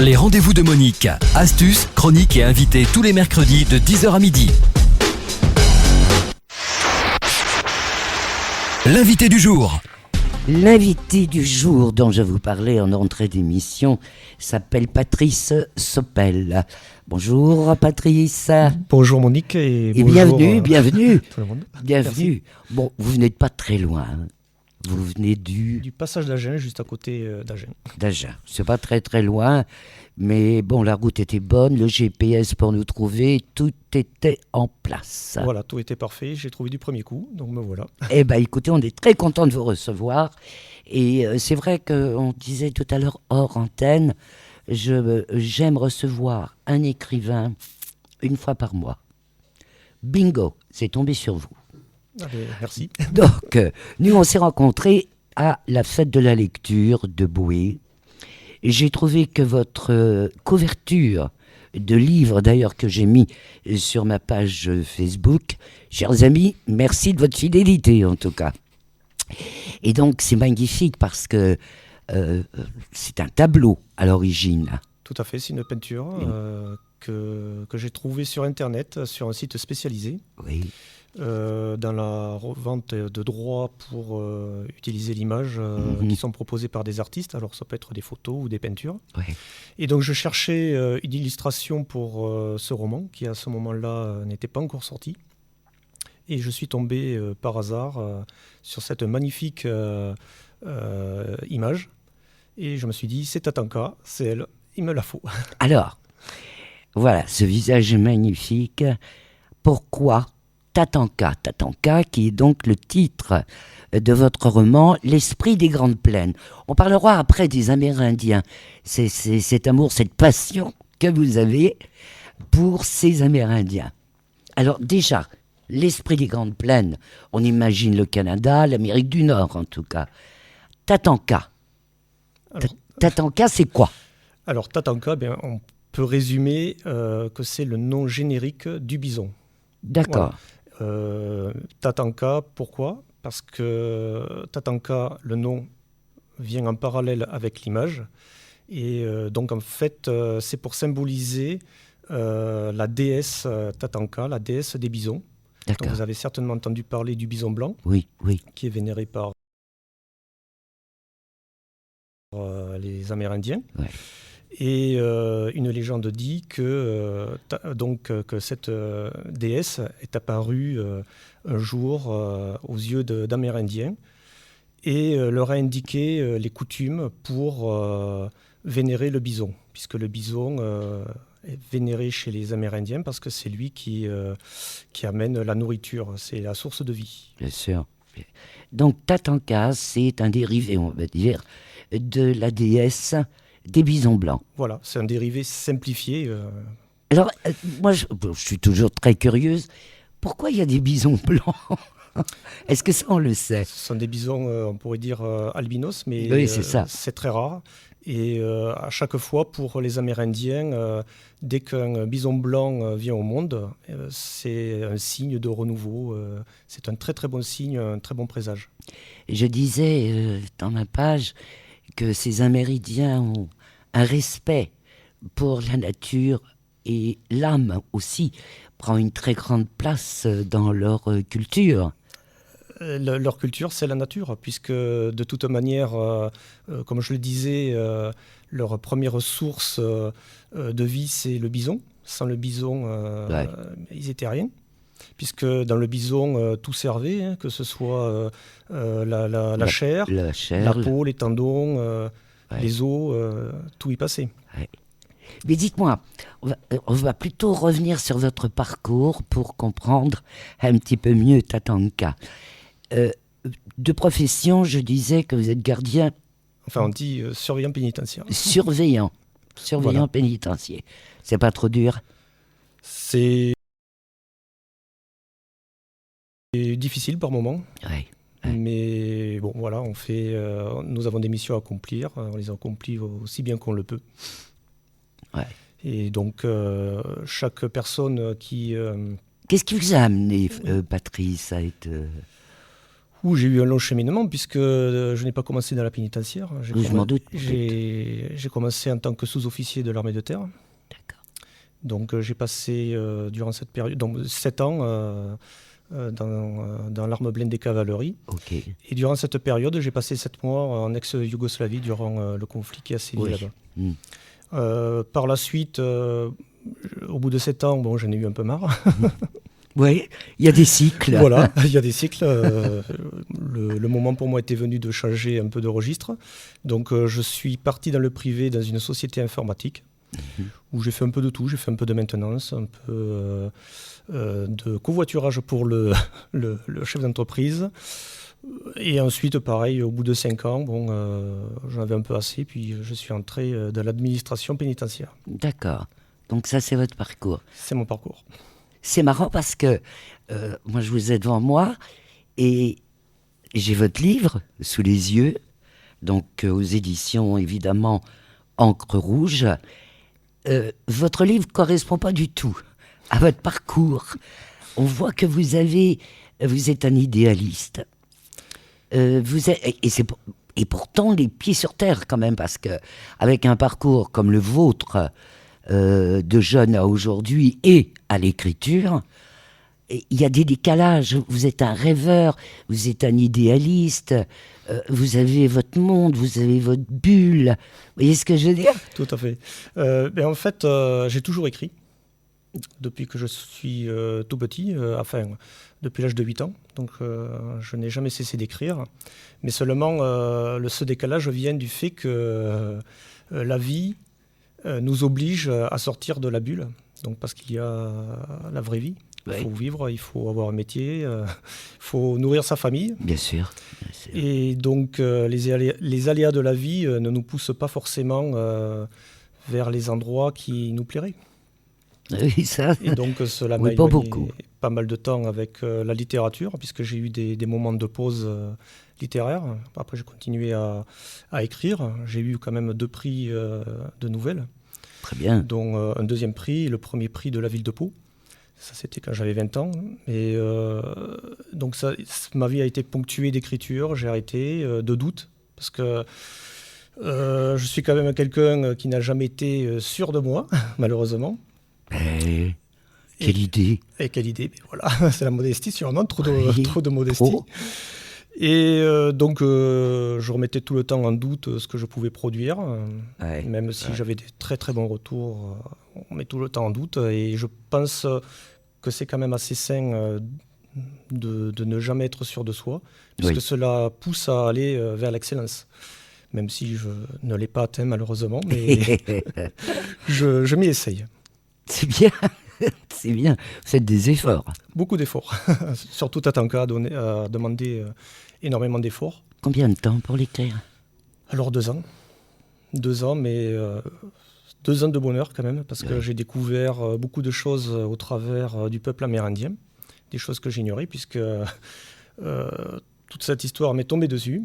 Les rendez-vous de Monique. Astuces, chroniques et invités tous les mercredis de 10h à midi. L'invité du jour. L'invité du jour dont je vous parlais en entrée d'émission s'appelle Patrice Soppel. Bonjour Patrice. Bonjour Monique et bonjour, bienvenue. Tout le monde. Bienvenue. Bon, vous venez de pas très loin. Hein. Vous venez Du passage d'Agen, juste à côté d'Agen. d'Agen. C'est pas très très loin, mais bon, la route était bonne, le GPS pour nous trouver, tout était en place. Voilà, tout était parfait, j'ai trouvé du premier coup, donc me voilà. Eh bien, écoutez, on est très content de vous recevoir. Et c'est vrai qu'on disait tout à l'heure hors antenne, j'aime recevoir un écrivain une fois par mois. Bingo, c'est tombé sur vous. Allez, merci. Donc, nous, on s'est rencontrés à la fête de la lecture de Boué. J'ai trouvé que votre couverture de livre, d'ailleurs, que j'ai mis sur ma page Facebook, chers amis, merci de votre fidélité, en tout cas. Et donc, c'est magnifique parce que c'est un tableau à l'origine. Tout à fait, c'est une peinture que j'ai trouvée sur Internet, sur un site spécialisé. Oui. Dans la revente de droits pour utiliser l'image qui sont proposés par des artistes. Alors ça peut être des photos ou des peintures. Ouais. Et donc je cherchais une illustration pour ce roman qui à ce moment-là n'était pas encore sorti. Et je suis tombé par hasard sur cette magnifique image. Et je me suis dit, c'est Tatanka, c'est elle, il me la faut. Alors, voilà, ce visage magnifique. Pourquoi Tatanka? Tatanka, qui est donc le titre de votre roman, L'esprit des grandes plaines. On parlera après des Amérindiens. C'est cet amour, cette passion que vous avez pour ces Amérindiens. Alors déjà, l'esprit des grandes plaines, on imagine le Canada, l'Amérique du Nord en tout cas. Tatanka. Tatanka, c'est quoi? Alors Tatanka, on peut résumer que c'est le nom générique du bison. D'accord. Voilà. Tatanka, pourquoi? Parce que Tatanka, le nom vient en parallèle avec l'image. Et donc en fait, c'est pour symboliser la déesse Tatanka, la déesse des bisons. D'accord. Donc vous avez certainement entendu parler du bison blanc, Oui, oui. qui est vénéré par les Amérindiens. Ouais. Et une légende dit que cette déesse est apparue un jour aux yeux d'Amérindiens et leur a indiqué les coutumes pour vénérer le bison, puisque le bison est vénéré chez les Amérindiens parce que c'est lui qui amène la nourriture, c'est la source de vie. Bien sûr. Donc Tatanka, c'est un dérivé, on va dire, de la déesse des bisons blancs. Voilà, c'est un dérivé simplifié. Alors, moi, je suis toujours très curieuse. Pourquoi il y a des bisons blancs? Est-ce que ça, on le sait? Ce sont des bisons, on pourrait dire albinos, mais Oui, c'est ça. c'est très rare. Et à chaque fois, pour les Amérindiens, dès qu'un bison blanc vient au monde, c'est un signe de renouveau. C'est un très très bon signe, un très bon présage. Je disais dans ma page que ces Amérindiens ont un respect pour la nature et l'âme aussi prend une très grande place dans leur culture. Leur culture, c'est la nature, puisque de toute manière, comme je le disais, leur première source de vie, c'est le bison. Sans le bison, Ouais. ils n'étaient rien. Puisque dans le bison, tout servait, hein, que ce soit la chair, la peau, les tendons, les os, tout y passait. Ouais. Mais dites-moi, on va plutôt revenir sur votre parcours pour comprendre un petit peu mieux Tatanka. De profession, je disais que vous êtes gardien. Enfin, on dit surveillant pénitentiaire. Surveillant Voilà. pénitentiaire. C'est pas trop dur? C'est difficile par moment. Ouais. Mais bon, voilà, nous avons des missions à accomplir, on les accomplit aussi bien qu'on le peut. Ouais. Et donc, chaque personne qui... Qu'est-ce qui vous a amené, Patrice, à être... où j'ai eu un long cheminement, puisque je n'ai pas commencé dans la pénitentiaire. Oui, je m'en doute. J'ai commencé en tant que sous-officier de l'armée de terre. D'accord. Donc j'ai passé durant cette période, donc 7 ans dans l'arme blindée cavalerie. Ok. Et durant cette période, j'ai passé 7 mois en ex-Yougoslavie durant le conflit qui a sévi Oui. là-bas. Par la suite, au bout de 7 ans, bon, j'en ai eu un peu marre. Oui, il y a des cycles. Voilà, il y a des cycles. Le moment pour moi était venu de changer un peu de registre. Donc je suis parti dans le privé, dans une société informatique, où j'ai fait un peu de tout. J'ai fait un peu de maintenance, un peu de covoiturage pour le chef d'entreprise. Et ensuite, pareil, au bout de 5 ans, bon, j'en avais un peu assez, puis je suis entré dans l'administration pénitentiaire. D'accord. Donc ça, c'est votre parcours. C'est mon parcours. C'est marrant parce que moi, je vous ai devant moi et j'ai votre livre sous les yeux, donc aux éditions, évidemment, Encre Rouge. Votre livre ne correspond pas du tout à votre parcours. On voit que vous êtes un idéaliste. Et pourtant, les pieds sur terre quand même, parce que avec un parcours comme le vôtre, de jeune à aujourd'hui et à l'écriture, il y a des décalages. Vous êtes un rêveur, vous êtes un idéaliste, vous avez votre monde, vous avez votre bulle. Vous voyez ce que je veux dire ? Tout à fait. En fait, j'ai toujours écrit, depuis que je suis tout petit, depuis l'âge de 8 ans. Donc je n'ai jamais cessé d'écrire. Mais seulement, ce décalage vient du fait que la vie nous oblige à sortir de la bulle. Donc parce qu'il y a la vraie vie. Il faut vivre, il faut avoir un métier, il faut nourrir sa famille. Bien sûr. Et donc les aléas de la vie ne nous poussent pas forcément vers les endroits qui nous plairaient. Oui, ça. Et donc cela m'a éloigné pas mal de temps avec la littérature, puisque j'ai eu des moments de pause littéraire. Après, j'ai continué à écrire. J'ai eu quand même 2 prix de nouvelles. Très bien. Dont un 2e prix et le 1er prix de la ville de Pau. Ça, c'était quand j'avais 20 ans. Et donc, ma vie a été ponctuée d'écriture. J'ai arrêté, de doutes, parce que je suis quand même quelqu'un qui n'a jamais été sûr de moi, malheureusement. Quelle idée. Et quelle idée, voilà, c'est la modestie, sûrement, trop de modestie. Trop. Et donc, je remettais tout le temps en doute ce que je pouvais produire, même si j'avais des très très bons retours, on met tout le temps en doute. Et je pense que c'est quand même assez sain de ne jamais être sûr de soi, puisque cela pousse à aller vers l'excellence. Même si je ne l'ai pas atteint malheureusement, mais je m'y essaye. C'est bien, c'est bien. Vous faites des efforts. Beaucoup d'efforts. Surtout Tatanka a demandé énormément d'efforts. Combien de temps pour l'écrire ? Alors 2 ans. 2 ans, mais 2 ans de bonheur quand même, parce que j'ai découvert beaucoup de choses au travers du peuple amérindien, des choses que j'ignorais, puisque toute cette histoire m'est tombée dessus.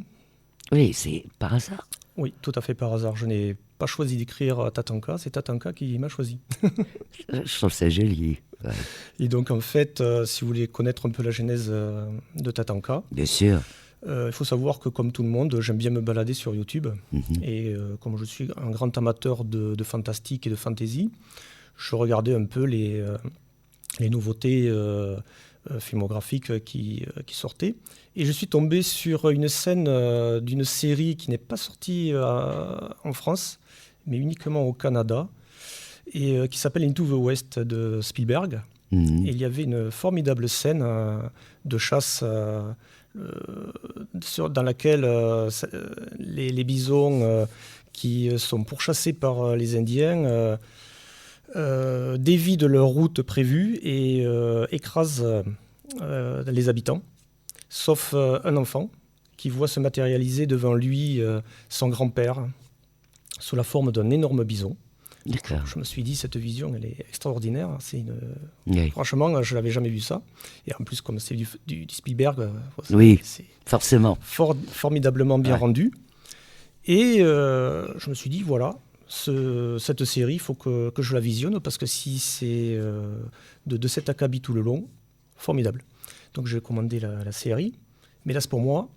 Oui, c'est par hasard. Oui, tout à fait par hasard. Je n'ai pas choisi d'écrire Tatanka, c'est Tatanka qui m'a choisi. Je trouve ça joli. Ouais. Et donc en fait, si vous voulez connaître un peu la genèse de Tatanka, bien sûr. Il faut savoir que comme tout le monde, j'aime bien me balader sur YouTube. Et comme je suis un grand amateur de fantastique et de fantasy, je regardais un peu les nouveautés filmographiques qui sortaient. Et je suis tombé sur une scène d'une série qui n'est pas sortie en France, mais uniquement au Canada, et qui s'appelle Into the West de Spielberg. Et il y avait une formidable scène de chasse dans laquelle les bisons qui sont pourchassés par les Indiens dévient de leur route prévue et écrasent les habitants, sauf un enfant qui voit se matérialiser devant lui son grand-père sous la forme d'un énorme bison. D'accord. Je me suis dit, cette vision, elle est extraordinaire. Franchement, je n'avais jamais vu ça. Et en plus, comme c'est du Spielberg, c'est forcément formidablement bien rendu. Et je me suis dit, voilà, cette série, il faut que je la visionne, parce que si c'est de cet acabit tout le long, formidable. Donc j'ai commandé la série, Mais là, c'est pour moi.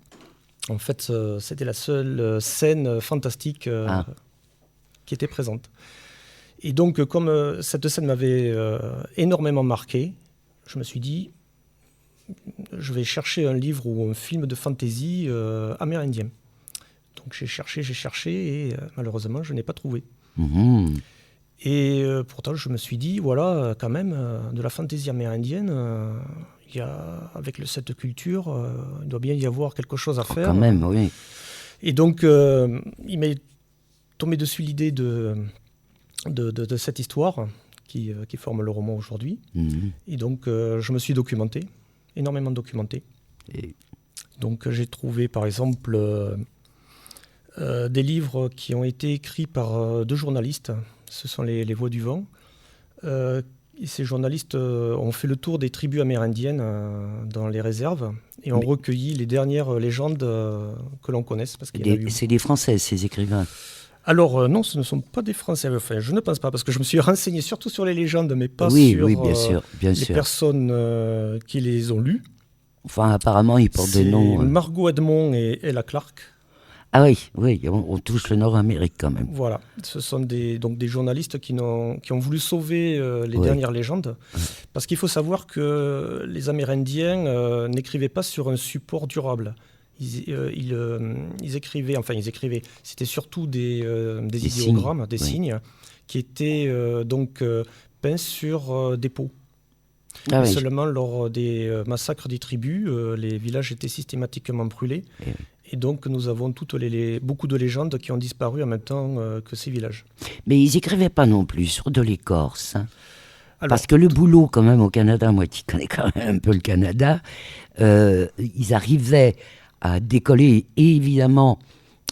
En fait, c'était la seule scène fantastique qui était présente. Et donc, comme cette scène m'avait énormément marqué, je me suis dit, je vais chercher un livre ou un film de fantasy amérindien. Donc j'ai cherché et malheureusement, je n'ai pas trouvé. Mhm. Et pourtant, je me suis dit, voilà, quand même, de la fantaisie amérindienne, il y a, avec cette culture, il doit bien y avoir quelque chose à faire. Quand même, oui. Et donc, il m'est tombé dessus l'idée de cette histoire qui forme le roman aujourd'hui. Mhm. Et donc, je me suis documenté, énormément documenté. Et- Donc, j'ai trouvé, par exemple, des livres qui ont été écrits par 2 journalistes. Ce sont les Voix du Vent. Et ces journalistes ont fait le tour des tribus amérindiennes dans les réserves et ont recueilli les dernières légendes que l'on connaisse. Parce qu'il y en a eu. C'est des Français, ces écrivains. Alors non, ce ne sont pas des Français. Enfin, je ne pense pas, parce que je me suis renseigné surtout sur les légendes, mais pas Oui, sur oui, bien sûr, bien les sûr. personnes qui les ont lues. Enfin, apparemment, ils portent des C'est noms. Margot Edmond et Ella Clark. Ah oui, oui, on touche le Nord-Amérique quand même. Voilà, ce sont donc des journalistes qui ont voulu sauver les Ouais. dernières légendes. Parce qu'il faut savoir que les Amérindiens n'écrivaient pas sur un support durable. Ils écrivaient, c'était surtout des idéogrammes, des oui. signes, qui étaient peints sur des peaux. Ah Et oui. seulement lors des massacres des tribus, les villages étaient systématiquement brûlés. Eh oui. Et donc nous avons beaucoup de légendes qui ont disparu en même temps que ces villages. Mais ils écrivaient pas non plus sur de l'écorce. Hein. Alors, Parce que le boulot, quand même, au Canada, moi qui connais quand même un peu le Canada, ils arrivaient à décoller évidemment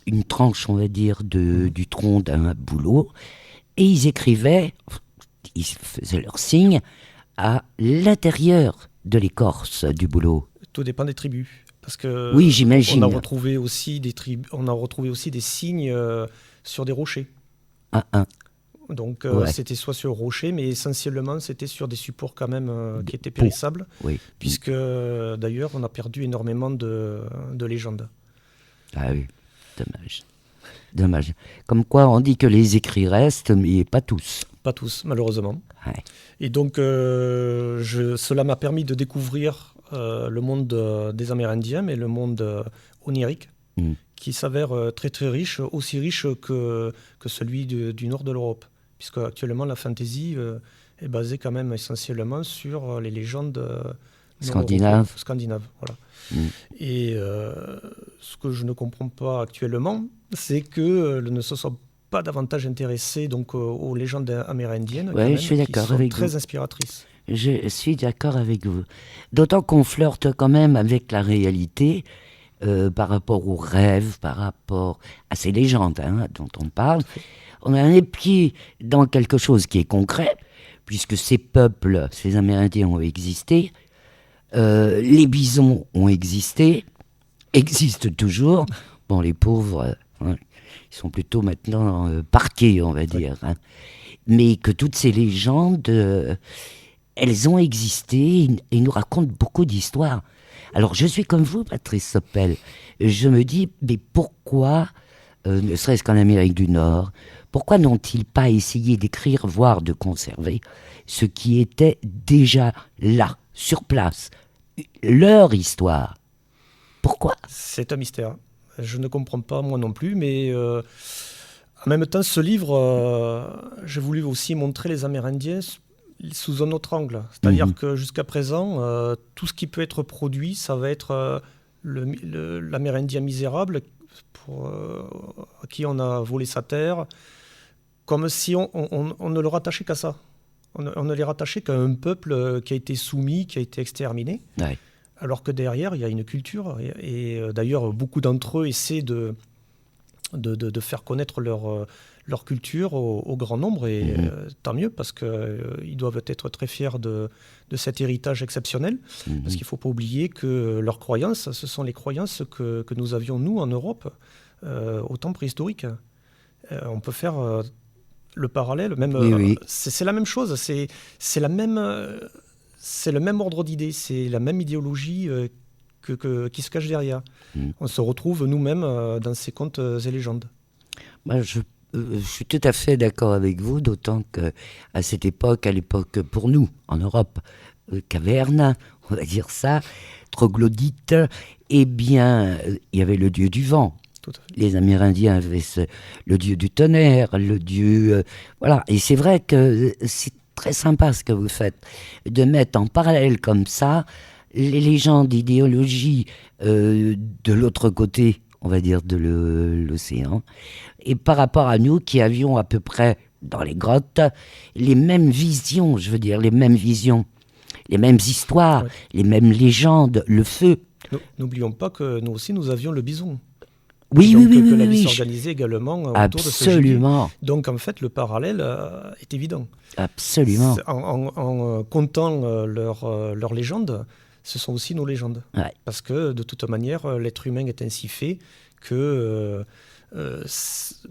une tranche, on va dire, du tronc d'un boulot, et ils écrivaient, ils faisaient leur signe à l'intérieur de l'écorce du boulot. tout dépend des tribus. Parce que Oui, j'imagine. on a retrouvé aussi des signes sur des rochers. Un. Donc Ouais. c'était soit sur rocher, mais essentiellement c'était sur des supports quand même qui étaient périssables, Oui. puisque d'ailleurs on a perdu énormément de légendes. Ah oui, dommage. Dommage. Comme quoi, on dit que les écrits restent, mais pas tous. Pas tous, malheureusement. Ouais. Et donc cela m'a permis de découvrir le monde des Amérindiens, mais le monde onirique, Mm. qui s'avère très très riche, aussi riche que celui du nord de l'Europe, puisque actuellement la fantasy est basée quand même essentiellement sur les légendes Scandinaves. scandinaves, voilà. Mm. Et ce que je ne comprends pas actuellement, c'est que ne se sont pas davantage intéressés donc aux légendes amérindiennes, Ouais, quand même, je suis d'accord qui sont avec très vous. inspiratrices. Je suis d'accord avec vous. D'autant qu'on flirte quand même avec la réalité par rapport aux rêves, par rapport à ces légendes dont on parle. On a les pieds dans quelque chose qui est concret, puisque ces peuples, ces Amérindiens ont existé, les bisons ont existé, existent toujours. Bon, les pauvres, ils sont plutôt maintenant parqués, on va dire. Hein. Mais que toutes ces légendes, elles ont existé et nous racontent beaucoup d'histoires. Alors, je suis comme vous, Patrice Soppel. Je me dis, mais pourquoi, ne serait-ce qu'en Amérique du Nord, pourquoi n'ont-ils pas essayé d'écrire, voire de conserver, ce qui était déjà là, sur place, leur histoire? Pourquoi? C'est un mystère. Je ne comprends pas moi non plus, mais en même temps, ce livre, j'ai voulu aussi montrer les Amérindiens sous un autre angle. C'est-à-dire que jusqu'à présent, tout ce qui peut être produit, ça va être l'Amérindien misérable à qui on a volé sa terre, comme si on ne le rattachait qu'à ça. On ne les rattachait qu'à un peuple qui a été soumis, qui a été exterminé. Ouais. Alors que derrière, il y a une culture. Et d'ailleurs, beaucoup d'entre eux essaient de faire connaître leur culture au grand nombre. Et tant mieux, parce qu'ils doivent être très fiers de cet héritage exceptionnel. Parce qu'il ne faut pas oublier que leurs croyances, ce sont les croyances que nous avions, nous, en Europe, au temps préhistorique. On peut faire le parallèle. Même, Oui. C'est la même chose. C'est le même ordre d'idées, c'est la même idéologie qui se cache derrière. Mm. On se retrouve nous-mêmes dans ces contes et légendes. Moi, je suis tout à fait d'accord avec vous, d'autant qu'à cette époque, à l'époque pour nous, en Europe, caverne, on va dire ça, troglodyte, eh bien, il y avait le dieu du vent. Tout à fait. Les Amérindiens avaient le dieu du tonnerre, le dieu... voilà, et c'est vrai que c'est très sympa ce que vous faites, de mettre en parallèle comme ça les légendes d'idéologie de l'autre côté, on va dire, de l'océan, et par rapport à nous qui avions à peu près, dans les grottes, les mêmes visions, je veux dire, les mêmes visions, les mêmes histoires, Ouais. les mêmes légendes, le feu. N'oublions pas que nous aussi, nous avions le bison. Oui, Donc, oui, oui, que oui, la vie oui, s'organisait également autour de ce gibier. absolument, Donc, en fait, le parallèle est évident. absolument. En comptant leurs légendes, ce sont aussi nos légendes. Ouais. Parce que, de toute manière, l'être humain est ainsi fait que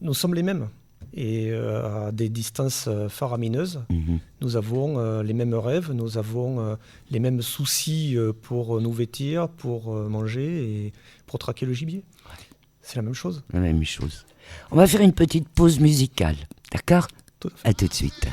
nous sommes les mêmes. Et à des distances faramineuses, Mhm. nous avons les mêmes rêves, nous avons les mêmes soucis pour nous vêtir, pour manger et pour traquer le gibier. C'est la même chose. La même chose. On va faire une petite pause musicale, d'accord? Tout à fait. À tout de suite.